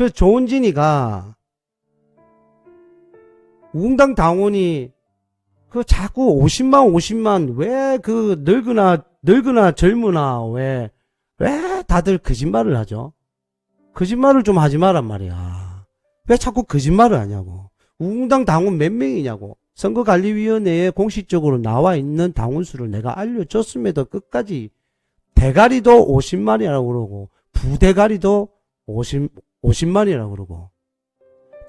그 조은진이가 우공당 당원이 그 자꾸 50만 왜 그 늙으나 젊으나 왜 다들 거짓말을 하죠? 거짓말을 좀 하지 마란 말이야. 왜 자꾸 거짓말을 하냐고. 우공당 당원 몇 명이냐고. 선거관리위원회에 공식적으로 나와 있는 당원 수를 내가 알려줬음에도 끝까지 대가리도 50만이라고 그러고 부대가리도 50만이라고 그러고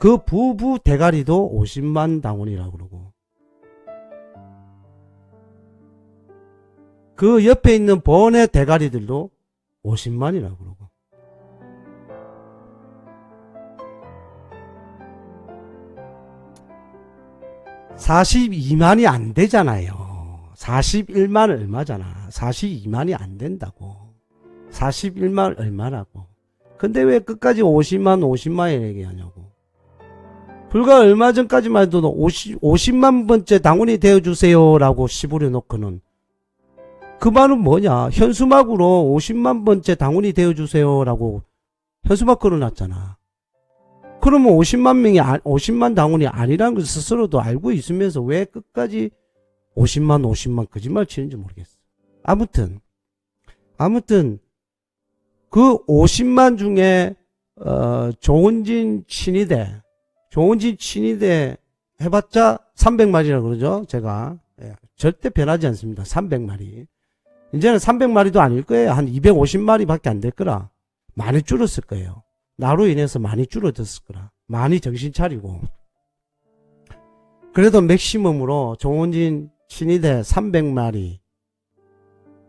그 부부 대가리도 50만 당원이라고 그러고 그 옆에 있는 번외 대가리들도 50만이라고 그러고 42만이 안 되잖아요. 41만 얼마잖아. 42만이 안 된다고. 41만 얼마라고. 근데 왜 끝까지 50만 얘기하냐고. 불과 얼마 전까지만 해도 50만 번째 당원이 되어주세요 라고 씹으려 놓고는 그 말은 뭐냐. 현수막으로 50만 번째 당원이 되어주세요 라고 현수막 걸어놨잖아. 그러면 50만 당원이 아니라는 걸 스스로도 알고 있으면서 왜 끝까지 50만 거짓말 치는지 모르겠어. 아무튼 그 50만 중에 조은진 친위대 해봤자 300마리라고 그러죠. 제가 절대 변하지 않습니다. 300마리. 이제는 300마리도 아닐 거예요. 한 250마리밖에 안 될 거라. 많이 줄었을 거예요. 나로 인해서 많이 줄어들었을 거라. 많이 정신 차리고. 그래도 맥시멈으로 조은진 친위대 300마리,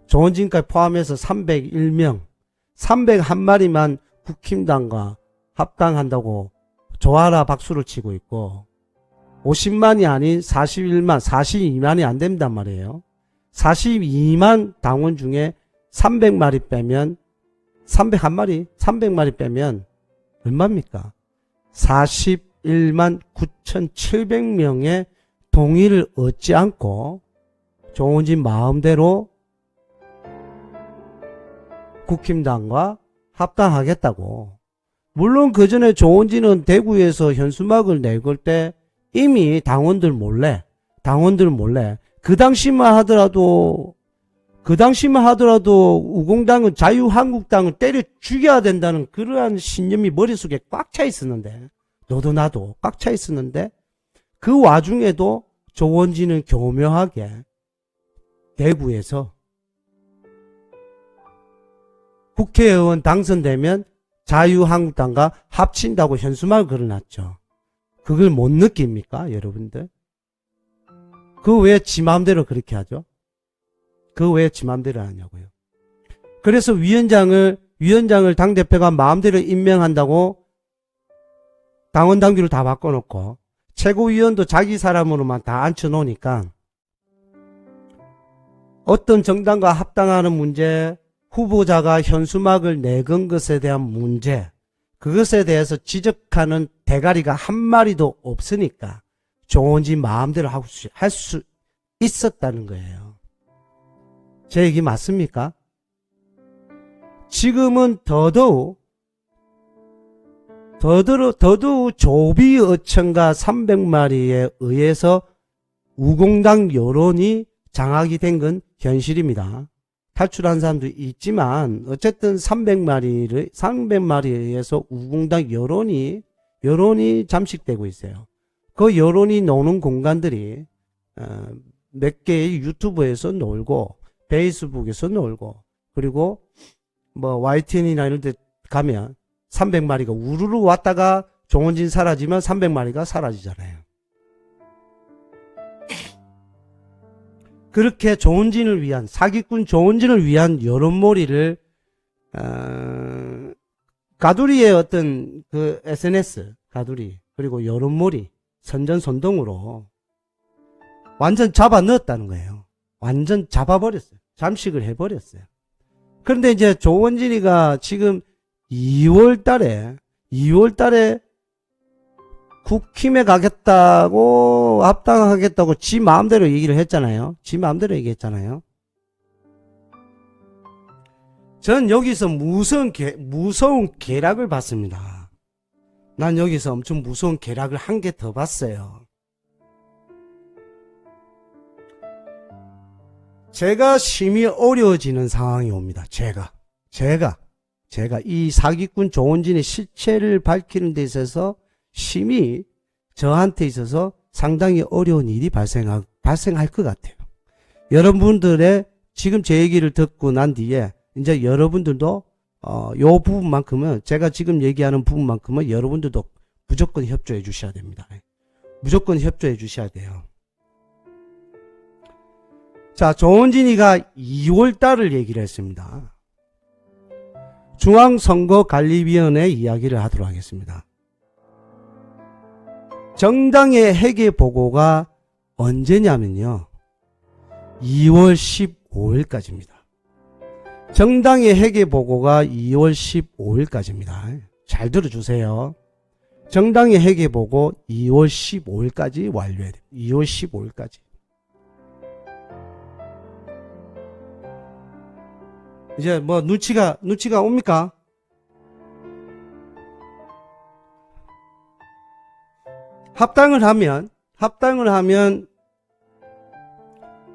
조은진까지 포함해서 301명, 301마리만 국힘당과 합당한다고 좋아라 박수를 치고 있고 50만이 아닌 41만, 42만이 안 된단 말이에요. 42만 당원 중에 300마리 빼면 300마리 빼면 얼마입니까? 41만 9,700명의 동의를 얻지 않고 조은진 마음대로 국힘당과 합당하겠다고. 물론 그 전에 조은진은 대구에서 현수막을 내걸 때 이미 당원들 몰래 그 당시만 하더라도 우공당은 자유한국당을 때려 죽여야 된다는 그러한 신념이 머릿속에 꽉 차 있었는데, 너도 나도 꽉 차 있었는데, 그 와중에도 조원진은 교묘하게 대구에서 국회의원 당선되면 자유한국당과 합친다고 현수막을 걸어놨죠. 그걸 못 느낍니까, 여러분들? 그 왜 지 마음대로 그렇게 하죠? 그 왜 지 마음대로 하냐고요. 그래서 위원장을 당대표가 마음대로 임명한다고 당원 당규를 다 바꿔놓고 최고위원도 자기 사람으로만 다 앉혀놓으니까 어떤 정당과 합당하는 문제, 후보자가 현수막을 내건 것에 대한 문제, 그것에 대해서 지적하는 대가리가 한 마리도 없으니까 조은진 마음대로 할 수 있었다는 거예요. 제 얘기 맞습니까? 지금은 더더욱 조비어천가 300마리에 의해서 우공당 여론이 장악이 된 건 현실입니다. 탈출한 사람도 있지만 어쨌든 300마리에 의해서 우공당 여론이 잠식되고 있어요. 그 여론이 노는 공간들이 몇 개의 유튜브에서 놀고 페이스북에서 놀고 그리고 뭐 YTN이나 이런 데 가면 300마리가 우르르 왔다가 조은진 사라지면 300마리가 사라지잖아요. 그렇게 조은진을 위한, 사기꾼 조은진을 위한 여론몰이를 가두리의 어떤 그 SNS 가두리 그리고 여론몰이 선전선동으로 완전 잡아 넣었다는 거예요. 완전 잡아버렸어요. 잠식을 해버렸어요. 그런데 이제 조원진이가 지금 2월달에 국힘에 가겠다고 합당하겠다고 지 마음대로 얘기를 했잖아요. 지 마음대로 얘기했잖아요. 전 여기서 무서운 계략을 봤습니다. 난 여기서 엄청 무서운 계략을 한 개 더 봤어요. 제가 심히 어려워지는 상황이 옵니다. 제가 이 사기꾼 조원진의 실체를 밝히는 데 있어서 심히 저한테 있어서 상당히 어려운 일이 발생할 것 같아요. 여러분들의 지금 제 얘기를 듣고 난 뒤에 이제 여러분들도 요 부분만큼은 제가 지금 얘기하는 부분만큼은 여러분들도 무조건 협조해 주셔야 됩니다. 무조건 협조해 주셔야 돼요. 자, 조원진이가 2월달을 얘기를 했습니다. 중앙선거관리위원회 이야기를 하도록 하겠습니다. 정당의 회계 보고가 언제냐면요. 2월 15일까지입니다. 정당의 회계 보고가 2월 15일까지입니다. 잘 들어주세요. 정당의 회계 보고 2월 15일까지 완료해야 돼요. 2월 15일까지. 이제 뭐 눈치가 옵니까? 합당을 하면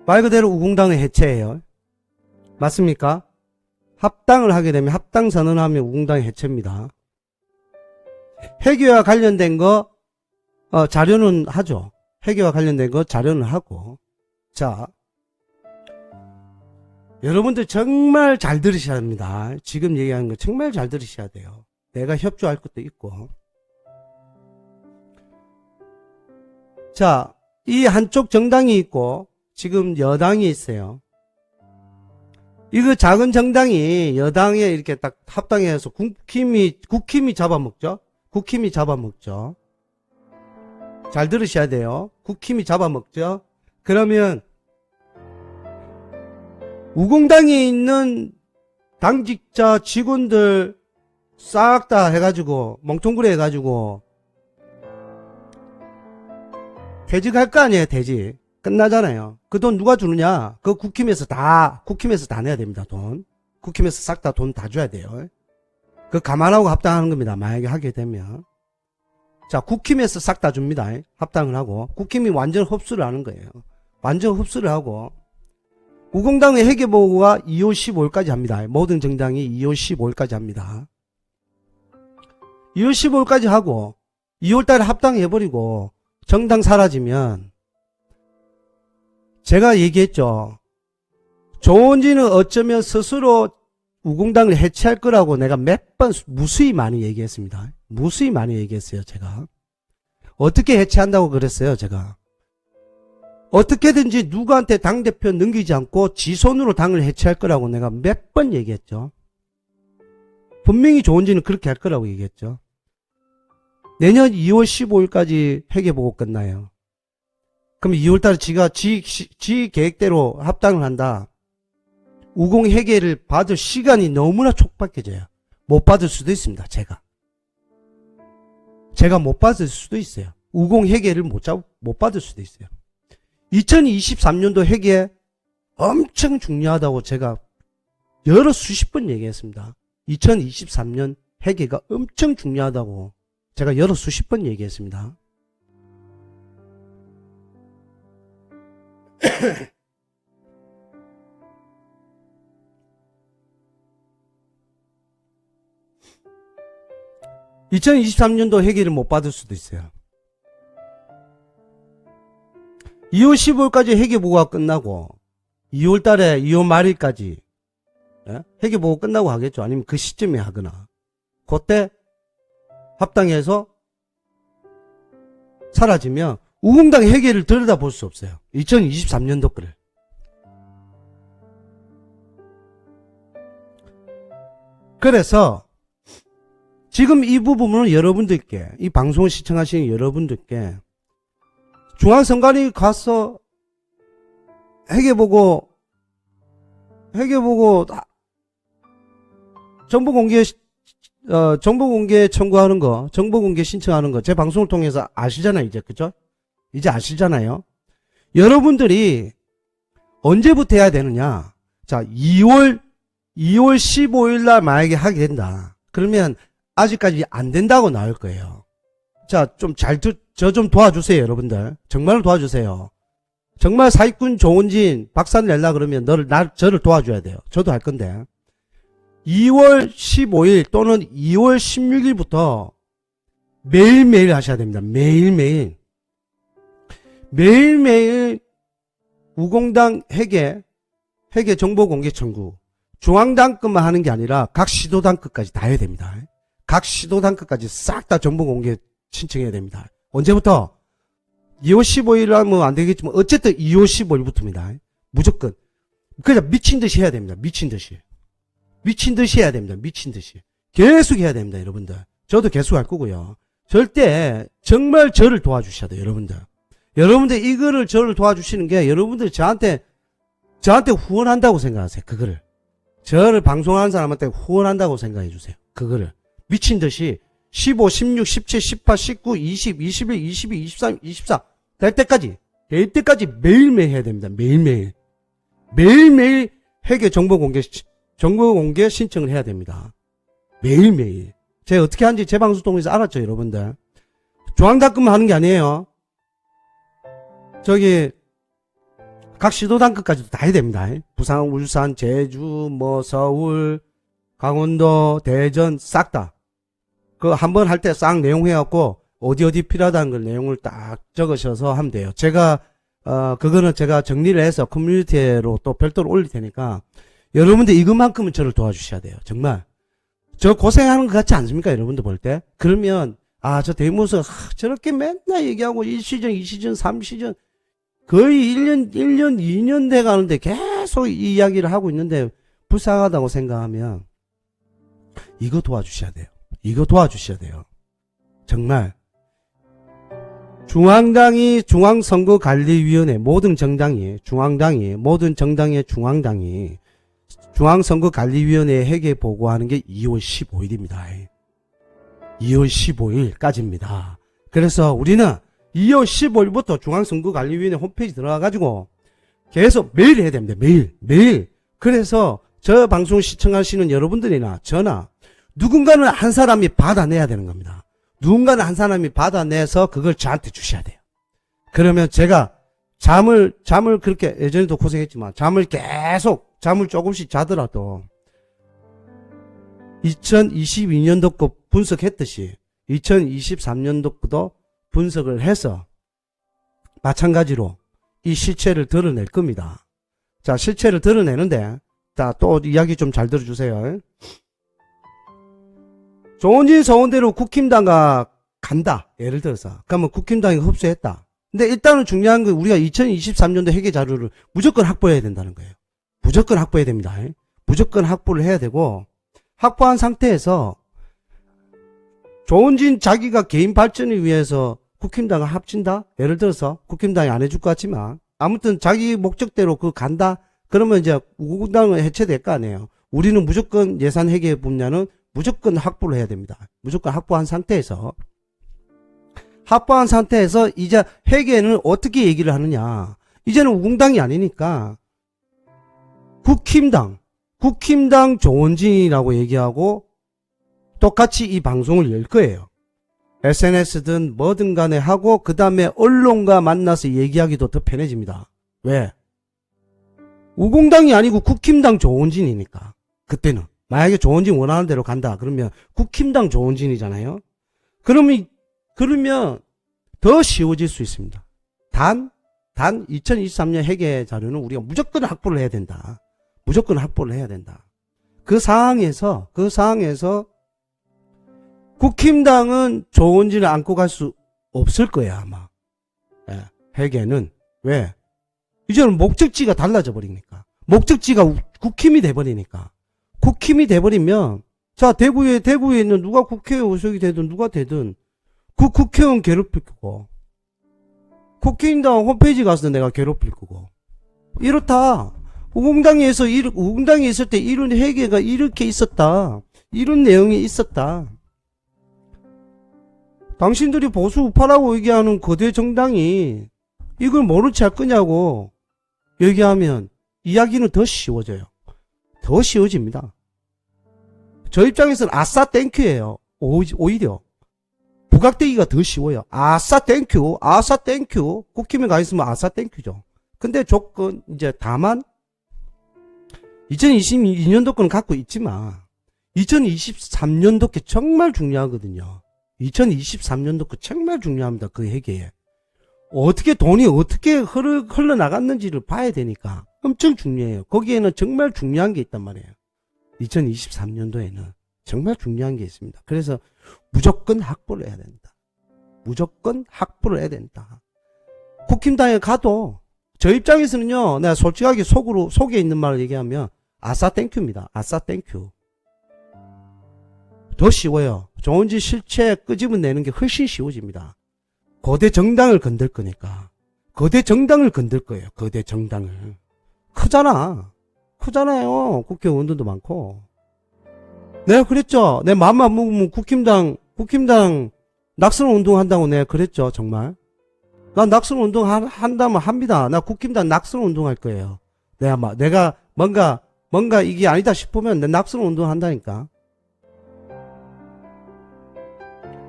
말 그대로 우공당의 해체예요. 맞습니까? 합당을 하게 되면 합당 선언하면 우공당의 해체입니다. 회계와 관련된 거 자료는 하죠. 회계와 관련된 거 자료는 하고. 자, 여러분들 정말 잘 들으셔야 합니다. 지금 얘기하는 거 정말 잘 들으셔야 돼요. 내가 협조할 것도 있고. 자, 이 한쪽 정당이 있고 지금 여당이 있어요. 이거 작은 정당이 여당에 이렇게 딱 합당해서 국힘이 잡아먹죠. 국힘이 잡아먹죠. 잘 들으셔야 돼요. 국힘이 잡아먹죠. 그러면 우공당에 있는 당직자 직원들 싹 다 해가지고 멍통부려 해가지고 퇴직할 거 아니에요. 퇴직 끝나잖아요. 그 돈 누가 주느냐? 그 국힘에서 다 내야 됩니다. 돈 국힘에서 싹 다 돈 다 줘야 돼요. 그 감안하고 합당하는 겁니다. 만약에 하게 되면. 자, 국힘에서 싹 다 줍니다. 합당을 하고 국힘이 완전 흡수를 하는 거예요. 완전 흡수를 하고 우공당의 회계보고가 2월 15일까지 합니다. 모든 정당이 2월 15일까지 합니다. 2월 15일까지 하고 2월달에 합당해버리고 정당 사라지면 제가 얘기했죠. 조원진은 어쩌면 스스로 우공당을 해체할 거라고 내가 몇 번 무수히 많이 얘기했습니다. 무수히 많이 얘기했어요. 제가 어떻게 해체한다고 그랬어요. 제가 어떻게든지 누구한테 당대표 넘기지 않고 지 손으로 당을 해체할 거라고 내가 몇 번 얘기했죠. 분명히 조원진은 그렇게 할 거라고 얘기했죠. 내년 2월 15일까지 회계보고 끝나요. 그럼 2월달에 지가 지 계획대로 합당을 한다. 우공 회계를 받을 시간이 너무나 촉박해져요. 못 받을 수도 있습니다. 제가 못 받을 수도 있어요. 우공 회계를 못 받을 수도 있어요. 2023년도 회계 엄청 중요하다고 제가 여러 수십 번 얘기했습니다. 2023년 회계가 엄청 중요하다고 제가 여러 수십 번 얘기했습니다. (2023년도) 회계를 못 받을 수도 있어요. 2월 15일까지 회계보고가 끝나고 2월달에 2월 말일까지 회계보고 끝나고 하겠죠. 아니면 그 시점에 하거나 그때 합당해서 사라지면 우공당 회계를 들여다볼 수 없어요. 2023년도 거를. 그래서 지금 이 부분은 여러분들께, 이 방송을 시청하시는 여러분들께 중앙선관위 가서 회계보고 정보공개 청구하는 거, 정보공개 신청하는 거, 제 방송을 통해서 아시잖아요, 이제. 그죠? 이제 아시잖아요? 여러분들이 언제부터 해야 되느냐? 자, 2월 15일 날 만약에 하게 된다. 그러면 아직까지 안 된다고 나올 거예요. 자, 저 좀 도와주세요, 여러분들. 정말 도와주세요. 정말 사기꾼 조은진 박살 낼라 그러면 저를 도와줘야 돼요. 저도 할 건데. 2월 15일 또는 2월 16일부터 매일매일 하셔야 됩니다. 매일매일. 매일매일 우공당 회계 정보공개 청구. 중앙당급만 하는 게 아니라 각 시도당급까지 다 해야 됩니다. 각 시도당급까지 싹 다 정보공개 신청해야 됩니다. 언제부터? 2월 15일 하면 안 되겠지만 어쨌든 2월 15일부터입니다. 무조건. 그냥 미친 듯이 해야 됩니다. 미친 듯이. 미친 듯이 해야 됩니다. 미친 듯이. 계속 해야 됩니다, 여러분들. 저도 계속 할 거고요. 절대 정말 저를 도와주셔야 돼요, 여러분들. 여러분들 이거를 저를 도와주시는 게 여러분들 저한테 후원한다고 생각하세요. 그거를. 저를 방송하는 사람한테 후원한다고 생각해 주세요. 그거를. 미친 듯이 15, 16, 17, 18, 19, 20, 21, 22, 23, 24 될 때까지 매일매일 해야 됩니다. 매일매일. 매일매일 회계 정보 공개 신청을 해야 됩니다. 매일매일. 제가 어떻게 하는지 제 방송 통해서 알았죠, 여러분들. 중앙당급만 하는 게 아니에요. 저기 각 시도당급까지도 다 해야 됩니다. 부산, 울산, 제주, 서울, 강원도, 대전 싹 다. 그 한 번 할 때 싹 내용 해갖고 어디 필요하다는 걸 내용을 딱 적으셔서 하면 돼요. 제가 그거는 제가 정리를 해서 커뮤니티로 또 별도로 올릴 테니까 여러분들 이것만큼은 저를 도와주셔야 돼요. 정말. 저 고생하는 것 같지 않습니까? 여러분들 볼 때. 그러면 저 대무서 저렇게 맨날 얘기하고 1시즌, 2시즌, 3시즌 거의 1년, 2년 돼 가는데 계속 이 이야기를 하고 있는데 불쌍하다고 생각하면 이거 도와주셔야 돼요. 이거 도와주셔야 돼요. 정말. 중앙선거관리위원회 모든 정당의 중앙선거관리위원회 회계 보고하는 게 2월 15일입니다. 2월 15일까지입니다. 그래서 우리는 2월 15일부터 중앙선거관리위원회 홈페이지 들어가가지고 계속 매일 해야 됩니다. 매일. 그래서 저 방송 시청하시는 여러분들이나 저나 누군가는 한 사람이 받아내야 되는 겁니다. 누군가는 한 사람이 받아내서 그걸 저한테 주셔야 돼요. 그러면 제가 잠을 그렇게 예전에도 고생했지만 잠을 조금씩 자더라도 2022년도 거 분석했듯이 2023년도도 분석을 해서 마찬가지로 이 실체를 드러낼 겁니다. 자, 실체를 드러내는데 또 이야기 좀 잘 들어주세요. 조은진 서원대로 국힘당가 간다. 예를 들어서. 그러면 국힘당이 흡수했다. 근데 일단은 중요한 건 우리가 2023년도 회계 자료를 무조건 확보해야 된다는 거예요. 무조건 확보해야 됩니다. 무조건 확보를 해야 되고 확보한 상태에서 조은진 자기가 개인 발전을 위해서 국힘당을 합친다? 예를 들어서 국힘당이 안 해줄 것 같지만 아무튼 자기 목적대로 간다? 그러면 이제 우공당은 해체될 거 아니에요. 우리는 무조건 예산 회계 분야는 무조건 확보를 해야 됩니다. 무조건 확보한 상태에서 이제 회계는 어떻게 얘기를 하느냐. 이제는 우공당이 아니니까 국힘당 조은진이라고 얘기하고 똑같이 이 방송을 열 거예요. SNS든 뭐든 간에 하고 그 다음에 언론과 만나서 얘기하기도 더 편해집니다. 왜? 우공당이 아니고 국힘당 조은진이니까. 그때는 만약에 조은진 원하는 대로 간다 그러면 국힘당 조은진이잖아요. 그러면 더 쉬워질 수 있습니다. 단 2023년 회계 자료는 우리가 무조건 확보를 해야 된다. 무조건 확보를 해야 된다. 그 상황에서 국힘당은 조은진을 안고 갈 수 없을 거예요, 아마. 회계는. 왜? 이제는 목적지가 달라져 버리니까. 목적지가 국힘이 돼버리니까. 국힘이 돼버리면, 자, 대구에 있는 누가 국회의석이 되든 누가 되든, 그 국회의원 괴롭힐 거고, 국힘당 홈페이지 가서 내가 괴롭힐 거고. 이렇다. 우공당이 있을 때 이런 회계가 이렇게 있었다. 이런 내용이 있었다. 당신들이 보수 우파라고 얘기하는 거대 정당이 이걸 모른 채 할 거냐고 얘기하면 이야기는 더 쉬워져요. 더 쉬워집니다. 저 입장에서는 아싸 땡큐예요. 오히려. 부각되기가 더 쉬워요. 아싸 땡큐, 아싸 땡큐. 국힘에 가 있으면 아싸 땡큐죠. 근데 조건 이제 다만 2022년도 건 갖고 있지만 2023년도 게 정말 중요하거든요. 2023년도 거 정말 중요합니다. 그 회계에 어떻게 돈이 어떻게 흘러나갔는지를 봐야 되니까 엄청 중요해요. 거기에는 정말 중요한 게 있단 말이에요. 2023년도에는 정말 중요한 게 있습니다. 그래서 무조건 확보를 해야 된다. 무조건 확보를 해야 된다. 국힘당에 가도 저 입장에서는요, 내가 솔직하게 속에 있는 말을 얘기하면 아싸 땡큐입니다. 아싸 땡큐. 더 쉬워요. 좋은 짓 실체 끄집어내는 게 훨씬 쉬워집니다. 거대 정당을 건들 거니까. 거대 정당을 건들 거예요. 거대 정당을. 크잖아요. 국회의원들도 많고. 내가 그랬죠. 내 맘만 먹으면 국힘당 낙선 운동한다고 내가 그랬죠. 정말. 난 낙선 운동 한다면 합니다. 나 국힘당 낙선 운동할 거예요. 내가 뭔가 이게 아니다 싶으면 내 낙선 운동 한다니까.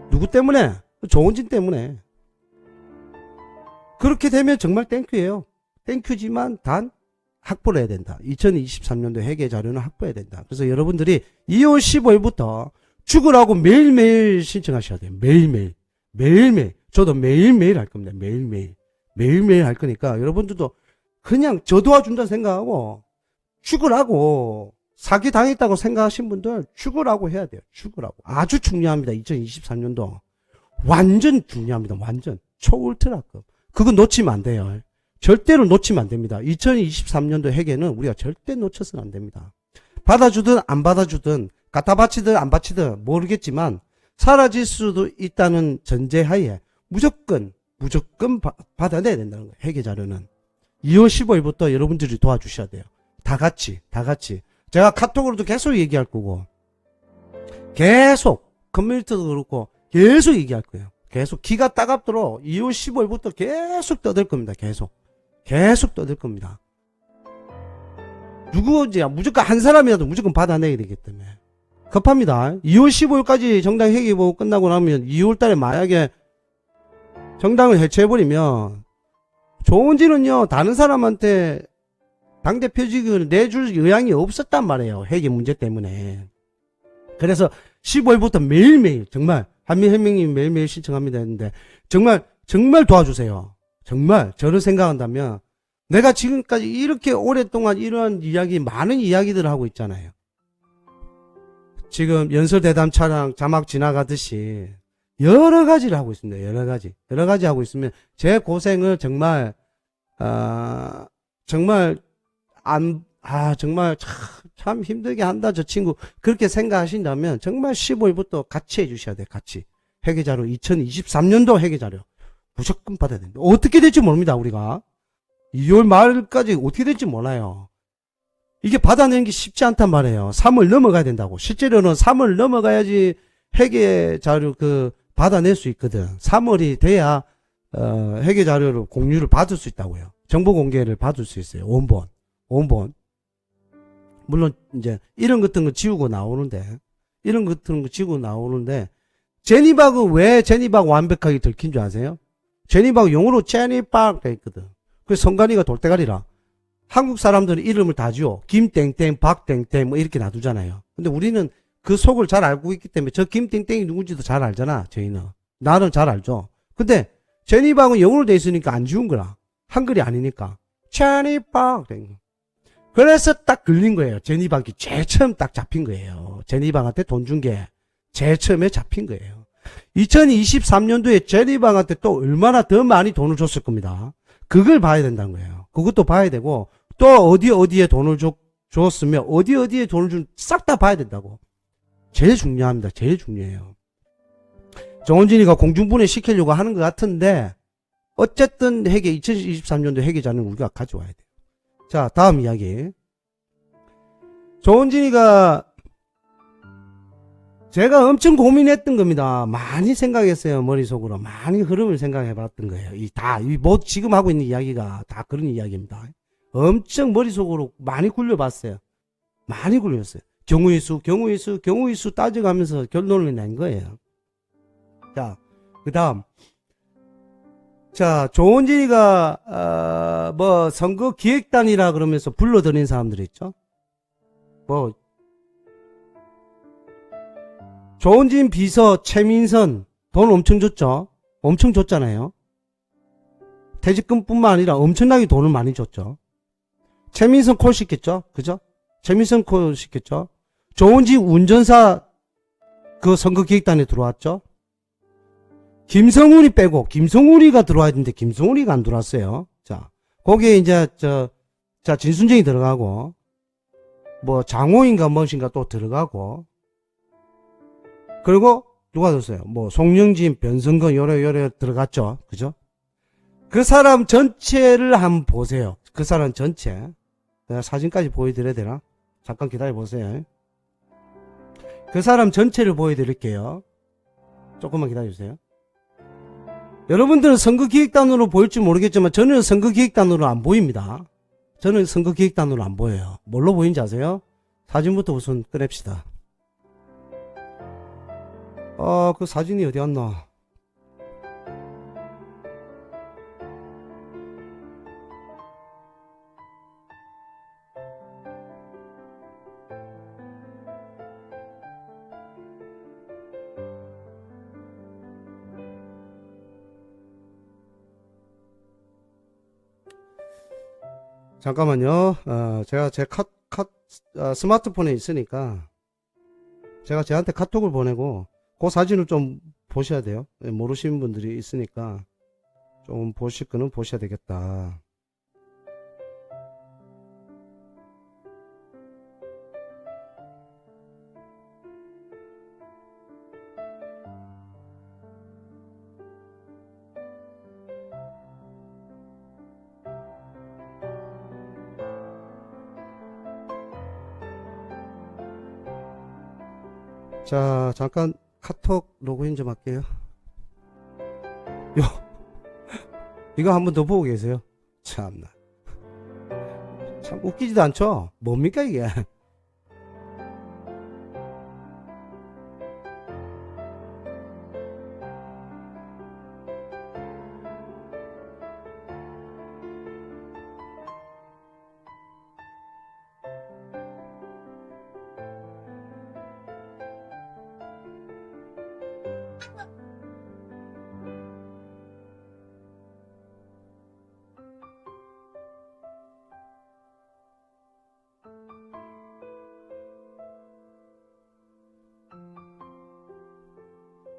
누구 때문에? 조은진 때문에. 그렇게 되면 정말 땡큐예요. 땡큐지만 단 확보를 해야 된다. 2023년도 회계 자료는 확보해야 된다. 그래서 여러분들이 2월 15일부터 죽으라고 매일매일 신청하셔야 돼요. 매일매일. 저도 매일매일 할 겁니다. 매일매일 할 거니까 여러분들도 그냥 저 도와준다 생각하고 죽으라고 사기 당했다고 생각하신 분들 죽으라고 해야 돼요. 죽으라고. 아주 중요합니다. 2023년도. 완전 중요합니다. 완전. 초울트라급. 그거 놓치면 안 돼요. 절대로 놓치면 안 됩니다. 2023년도 회계는 우리가 절대 놓쳐서는 안 됩니다. 받아주든 안 받아주든 갖다 바치든 안 바치든 모르겠지만 사라질 수도 있다는 전제하에 무조건 받아내야 된다는 거예요. 회계 자료는. 2월 15일부터 여러분들이 도와주셔야 돼요. 다 같이. 제가 카톡으로도 계속 얘기할 거고 계속 커뮤니티도 그렇고 계속 얘기할 거예요. 계속 기가 따갑도록 2월 15일부터 계속 떠들 겁니다. 계속 떠들 겁니다. 누구지? 무조건 한 사람이라도 무조건 받아내야 되기 때문에 급합니다. 2월 15일까지 정당 회계보고 끝나고 나면 2월 달에 만약에 정당을 해체해버리면 조은진은요 다른 사람한테 당대표직을 내줄 의향이 없었단 말이에요. 회계 문제 때문에. 그래서 15일부터 매일매일 정말 한민hel명님 매일매일 신청합니다 했는데 정말 도와주세요. 정말 저를 생각한다면 내가 지금까지 이렇게 오랫동안 이러한 많은 이야기들을 하고 있잖아요. 지금 연설대담 차량 자막 지나가듯이 여러 가지를 하고 있습니다. 여러 가지 하고 있으면 제 고생을 정말 참 힘들게 한다 저 친구 그렇게 생각하신다면 정말 15일부터 같이 해주셔야 돼요. 같이 회계자료 2023년도 회계자료 무조건 받아야 됩니다. 어떻게 될지 모릅니다. 우리가 2월 말까지 어떻게 될지 몰라요. 이게 받아내는 게 쉽지 않단 말이에요. 3월 넘어가야 된다고. 실제로는 3월 넘어가야지 회계자료 받아낼 수 있거든. 3월이 돼야 회계자료를 공유를 받을 수 있다고요. 정보 공개를 받을 수 있어요. 원본. 물론 이제 이런 같은 거 지우고 나오는데 제니박은 왜 제니박 완벽하게 들킨 줄 아세요? 제니박 용어로 제니박 돼 있거든. 그래서 성관이가 돌대가리라. 한국 사람들은 이름을 다 지어. 김땡땡, 박땡땡 뭐 이렇게 놔두잖아요. 근데 우리는 그 속을 잘 알고 있기 때문에 저 김땡땡이 누군지도 잘 알잖아. 저희는. 나는 잘 알죠. 근데 제니박은 영어로 돼 있으니까 안 지운 거라. 한글이 아니니까. 제니박 된 거. 그래서 딱 걸린 거예요. 제니박이 제일 처음 딱 잡힌 거예요. 제니박한테 돈 준 게 제일 처음에 잡힌 거예요. 2023년도에 제니박한테 또 얼마나 더 많이 돈을 줬을 겁니다. 그걸 봐야 된다는 거예요. 그것도 봐야 되고 또 어디에 돈을 줬으면 어디에 돈을 준 싹 다 봐야 된다고. 제일 중요합니다. 제일 중요해요. 정원진이가 공중분해 시키려고 하는 것 같은데 어쨌든 2023년도 회계자는 우리가 가져와야 돼요. 자, 다음 이야기. 조은진이가 제가 엄청 고민했던 겁니다. 많이 생각했어요. 머릿속으로. 많이 흐름을 생각해 봤던 거예요. 지금 하고 있는 이야기가 다 그런 이야기입니다. 엄청 머릿속으로 많이 굴려봤어요. 많이 굴렸어요. 경우의 수 따져가면서 결론을 낸 거예요. 자, 그 다음. 자, 조원진이가, 뭐, 선거 기획단이라 그러면서 불러들인 사람들이 있죠? 뭐, 조원진 비서 최민선 돈 엄청 줬죠? 엄청 줬잖아요? 퇴직금뿐만 아니라 엄청나게 돈을 많이 줬죠? 최민선 콜 시켰죠? 그죠? 최민선 콜 시켰죠? 조원진 운전사 그 선거 기획단에 들어왔죠? 김성훈이 빼고 김성훈이가 들어와야 되는데 김성훈이가 안 들어왔어요. 자, 거기에 이제 자 진순정이 들어가고 뭐 장호인가 무엇인가 또 들어가고 그리고 누가 들었어요? 뭐 송영진, 변성근 요래 들어갔죠. 그죠? 그 사람 전체를 한번 보세요. 그 사람 전체. 내가 사진까지 보여드려야 되나? 잠깐 기다려 보세요. 그 사람 전체를 보여드릴게요. 조금만 기다려주세요. 여러분들은 선거기획단으로 보일지 모르겠지만 저는 선거기획단으로 안 보입니다. 저는 선거기획단으로 안 보여요. 뭘로 보이는지 아세요? 사진부터 우선 꺼냅시다. 그 사진이 어디 갔나? 잠깐만요. 제가 제 스마트폰에 있으니까 제가 쟤한테 카톡을 보내고 그 사진을 좀 보셔야 돼요. 모르시는 분들이 있으니까 좀 보실 거는 보셔야 되겠다. 자, 잠깐 카톡 로그인 좀 할게요. 이거 한 번 더 보고 계세요. 참나. 참 웃기지도 않죠? 뭡니까 이게?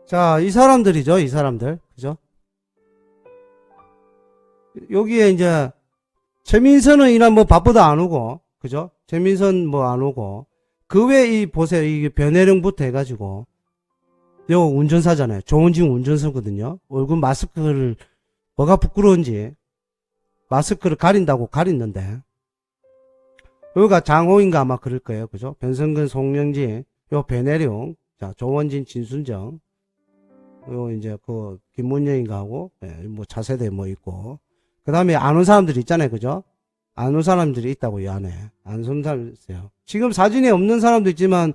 자, 이 사람들이죠, 이 사람들. 그죠? 여기에 이제, 최민선은 이날 뭐 바쁘다 안 오고, 그죠? 최민선 뭐 안 오고, 그 외에 보세요. 이 변혜령부터 해가지고, 요 운전사잖아요. 조원진 운전사거든요. 얼굴 마스크를, 뭐가 부끄러운지, 마스크를 가린다고 가렸는데, 여기가 장호인가 아마 그럴 거예요. 그죠? 변성근, 송영진, 요 변혜령, 자, 조원진, 진순정, 요 이제 그 김문영인가 하고 뭐 차세대 뭐 있고 그 다음에 안 온 사람들이 있잖아요. 그죠? 안 온 사람들이 있다고 이 안에 안 온 사람 있어요. 지금 사진에 없는 사람도 있지만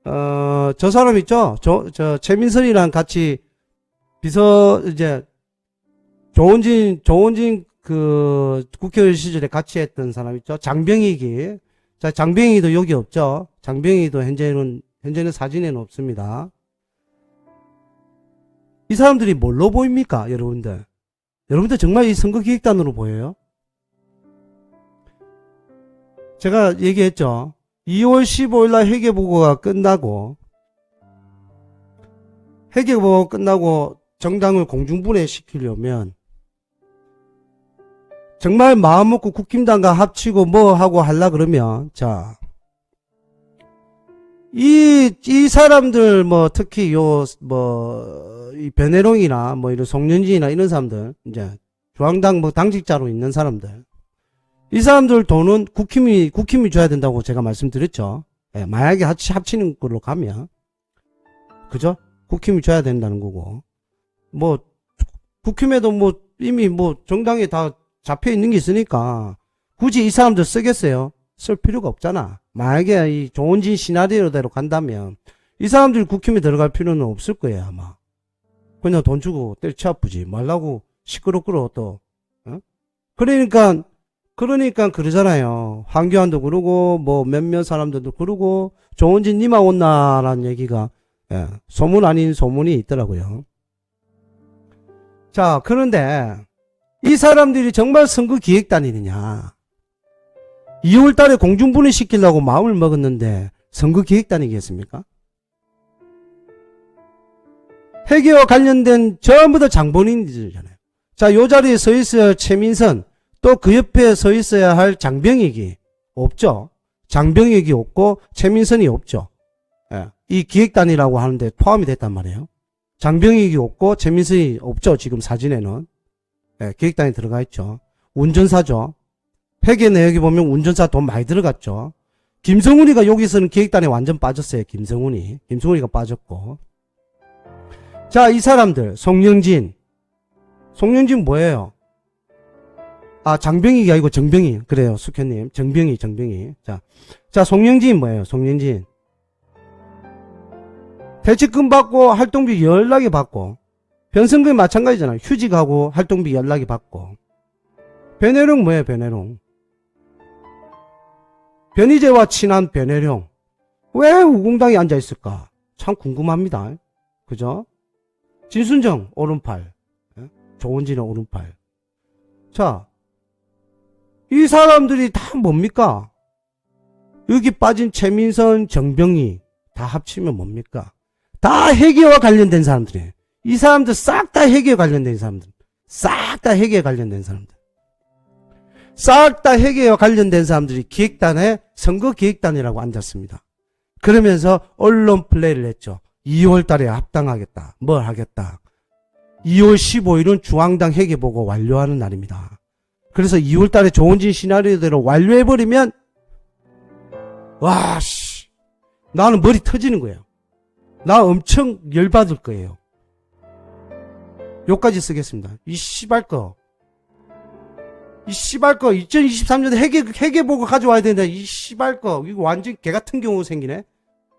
저 사람 있죠? 저 최민선이랑 같이 비서 이제 조원진 그 국회의원 시절에 같이 했던 사람 있죠? 장병익이. 자, 장병익이도 여기 없죠? 장병익이도 현재는 사진에는 없습니다. 이 사람들이 뭘로 보입니까? 여러분들 정말 이 선거기획단으로 보여요? 제가 얘기했죠. 2월 15일날 회계보고가 끝나고 정당을 공중분해시키려면 정말 마음먹고 국힘당과 합치고 뭐 하고 하려 그러면 자 이 사람들 뭐 특히 이 변혜롱이나 뭐 이런 송년진이나 이런 사람들 이제 중앙당 뭐 당직자로 있는 사람들 이 사람들 돈은 국힘이 줘야 된다고 제가 말씀드렸죠. 예, 만약에 합치는 걸로 가면 그죠? 국힘이 줘야 된다는 거고 뭐 국힘에도 뭐 이미 뭐 정당에 다 잡혀 있는 게 있으니까 굳이 이 사람들 쓰겠어요? 쓸 필요가 없잖아. 만약에 이 조원진 시나리오대로 간다면 이 사람들이 국힘에 들어갈 필요는 없을 거예요 아마. 그냥 돈 주고 때려치 아프지. 말라고 시끄럽고 또. 어? 그러니까 그러잖아요. 황교안도 그러고 뭐 몇몇 사람들도 그러고 조원진 니마 온나라는 얘기가 예, 소문 아닌 소문이 있더라고요. 자, 그런데 이 사람들이 정말 선거 기획단이느냐? 2월 달에 공중분해 시키려고 마음을 먹었는데 선거 기획단이겠습니까? 회계와 관련된 전부 다 장본인들이잖아요. 자, 요 자리에 서 있어야 할 최민선, 또 그 옆에 서 있어야 할 장병익이 없죠. 장병익이 없고 최민선이 없죠. 예, 이 기획단이라고 하는데 포함이 됐단 말이에요. 장병익이 없고 최민선이 없죠. 지금 사진에는. 예, 기획단이 들어가 있죠. 운전사죠. 회계 내역에 보면 운전사 돈 많이 들어갔죠. 김성훈이가 여기서는 기획단에 완전 빠졌어요. 김성훈이가 빠졌고. 자, 이 사람들 송영진 뭐예요? 아, 장병익이 아니고 정병희. 그래요, 숙현님. 정병희. 자, 송영진 뭐예요? 송영진. 대책금 받고 활동비 연락이 받고, 변성금이 마찬가지잖아요. 휴직하고 활동비 연락이 받고. 변혜룡 뭐예요? 변희재와 친한 변혜룡. 왜 우공당에 앉아있을까? 참 궁금합니다. 그죠? 진순정, 오른팔. 조원진의 오른팔. 자, 이 사람들이 다 뭡니까? 여기 빠진 최민선, 정병희 다 합치면 뭡니까? 다 회계와 관련된 사람들이에요. 이 사람들 싹 다 회계와 관련된 사람들. 싹 다 회계와 관련된 사람들. 싹 다 회계와 관련된 사람들이 기획단에 선거기획단이라고 앉았습니다. 그러면서 언론 플레이를 했죠. 2월 달에 합당하겠다. 뭘 하겠다. 2월 15일은 중앙당 회계보고 완료하는 날입니다. 그래서 2월 달에 조원진 시나리오대로 완료해버리면 와, 씨, 나는 머리 터지는 거예요. 나 엄청 열받을 거예요. 요까지 쓰겠습니다. 이 씨발 거 2023년에 회계 보고 가져와야 되는데 이 씨발 거 이거 완전 개 같은 경우 생기네.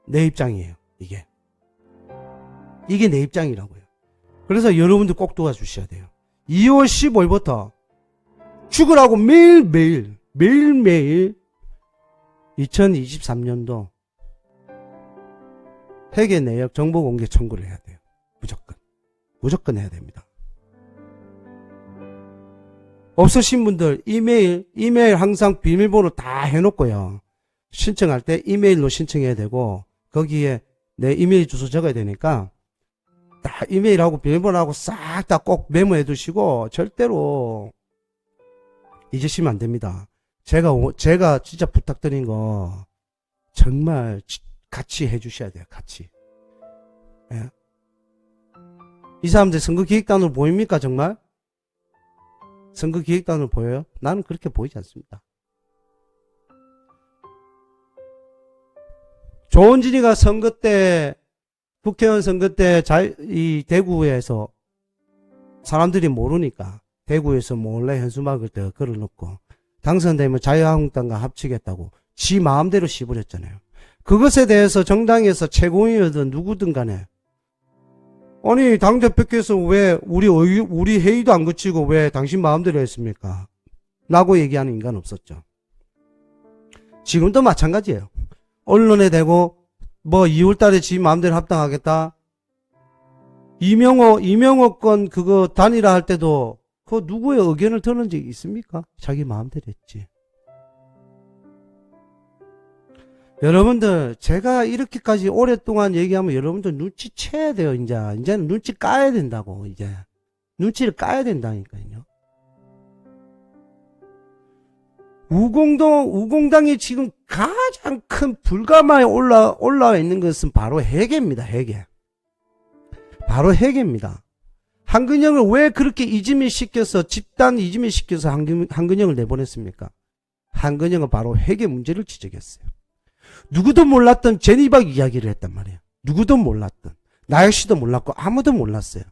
내 입장이에요. 이게 내 입장이라고요. 그래서 여러분들 꼭 도와주셔야 돼요. 2월 15일부터 죽으라고 매일매일 2023년도 회계 내역 정보 공개 청구를 해야 돼요. 무조건 해야 됩니다. 없으신 분들 이메일 항상 비밀번호 다 해놓고요. 신청할 때 이메일로 신청해야 되고 거기에 내 이메일 주소 적어야 되니까 다 이메일하고 비밀번호하고 싹 다 꼭 메모해 두시고 절대로 잊으시면 안 됩니다. 제가 진짜 부탁드린 거 정말 같이 해주셔야 돼요. 같이. 예? 이 사람들 선거기획단으로 보입니까 정말? 선거기획단으로 보여요? 나는 그렇게 보이지 않습니다. 조원진이가 선거 때 국회의원 선거 때 이 대구에서 사람들이 모르니까 대구에서 몰래 현수막을 때 걸어놓고 당선되면 자유한국당과 합치겠다고 지 마음대로 씹으렸잖아요. 그것에 대해서 정당에서 최고위원이든 누구든 간에 아니 당대표께서 왜 우리 회의도 안 거치고 왜 당신 마음대로 했습니까? 라고 얘기하는 인간 없었죠. 지금도 마찬가지예요. 언론에 대고 뭐 2월달에 지 마음대로 합당하겠다. 이명호 건 그거 단일화 할 때도 그 누구의 의견을 들은 적이 있습니까? 자기 마음대로 했지. 여러분들 제가 이렇게까지 오랫동안 얘기하면 여러분들 눈치채야 돼요. 이제는 눈치 까야 된다고. 이제 눈치를 까야 된다니까요. 우공당이 지금 가장 큰 불가마에 올라와 있는 것은 바로 회계입니다. 회계. 바로 회계입니다. 한근영을 왜 그렇게 집단 이지미 시켜서 한근영을 내보냈습니까? 한근영은 바로 회계 문제를 지적했어요. 누구도 몰랐던 제니박 이야기를 했단 말이에요. 누구도 몰랐던. 나역씨도 몰랐고 아무도 몰랐어요.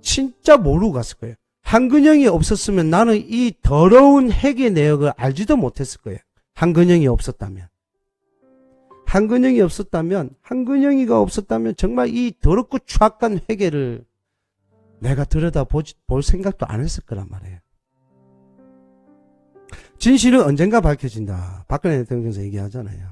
진짜 모르고 갔을 거예요. 한근영이 없었으면 나는 이 더러운 회계 내역을 알지도 못했을 거예요. 한근영이 없었다면. 한근영이 없었다면, 한근영이가 없었다면 정말 이 더럽고 추악한 회계를 내가 볼 생각도 안 했을 거란 말이에요. 진실은 언젠가 밝혀진다. 박근혜 대통령께서 얘기하잖아요.